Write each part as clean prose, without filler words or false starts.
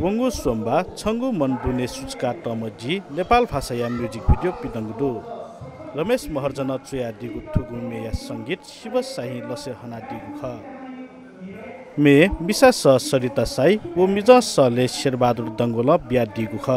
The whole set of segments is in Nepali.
वंगु सोमबा छंगु मनदुने सुचका टमजी नेपाल भाषाया म्युजिक भिडियो पितंगुदु रमेश महर्जन चुया दिगु थुगु मेया संगीत शिव साही लसे हना दिगु ख मे बिसा स सरिता साई वो मिजा सले शेरबहादुर दंगोल बिया दिगु ख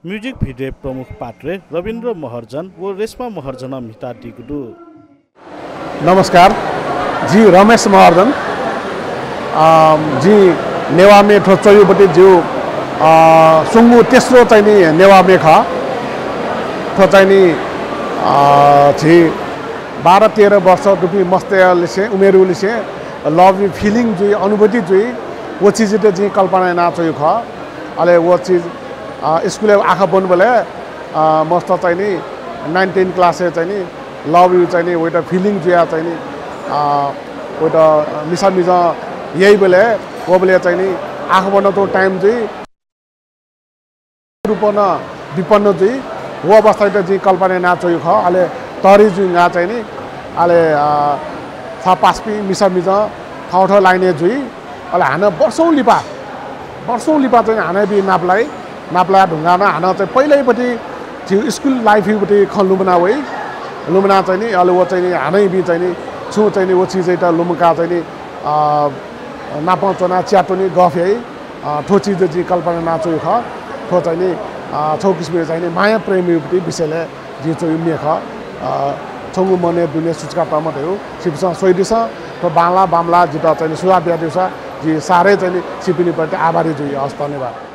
म्युजिक भिडियो प्रमुख पात्रे रविन्द्र महर्जन व रेशमा महर्जन मिता दिगुदु नमस्कार जी रमेश महर्जन जी नेवामे ठोचयुबटी जो सुंगु तेस्रो चाहिँ नि नेवामे ख ठो चाहिँ नि जी 12-13 वर्ष दुपी मस्ते से उमेरु लिसे लव यू फिलिंग जो अनुभूति जो वो चीज तो जी कल्पना ना चाहिए ख अले वो चीज स्कूल आँखा बन बोले मस्त चाहिँ नि 19 क्लास चाहिँ नि लव यू चाहिँ नि वो फिलिंग जो चाहिँ नि वो मिसा मिजा यही बोले वो बोले चाहिँ नि आँखा बन तो टाइम जो रूपन विपन्न जो वो अवस्था तो जी कल्पना ना चाहिए ख अले तरी जो यहाँ चाहिँ नि अले था पासपी मिसा मिजा ठाउँ ठाउँ लाइने जुई अले हाना वर्षौं लिपा चाहिँ हाना बि नाप्ला ढुङ्गामा हाना चाहिँ पहिल्यैपट्टि थियो स्कुल लाइफैपट्टि लुम्ना वै लुम्ना चाहिँ नि अले वो चाहिँ नि हानै बि चाहिँ नि छु चाहिँ नि वो चीज चाहिँ लुम्का चाहिँ नि नापचना च्याटोनी गफ है ठो चीज जी कल्पना नाचो ख ठो चाहिँ नि छौ किसिमले चाहिँ नि माया प्रेमीपट्टि विषयले जी चाहिँ उम्मे ख छंगु मने दुने सुचका टमट हो सिपसा सोइदिस तो बाला बामला जिता चाहिँ सुवा बिया दिसा जी सारे चाहिँ सिपिनीपट्टि आभारी जुई हस् धन्यवाद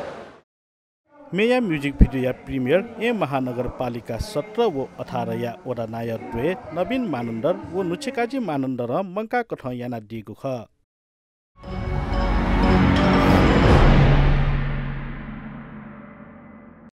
मेया म्युजिक भिडियो प्रिमियर ए महानगरपालिका 17 व 18 या ओडा नायर 2 नवीन मानन्दर व नुचेकाजी मानन्दर मंका कठ याना दिगु ख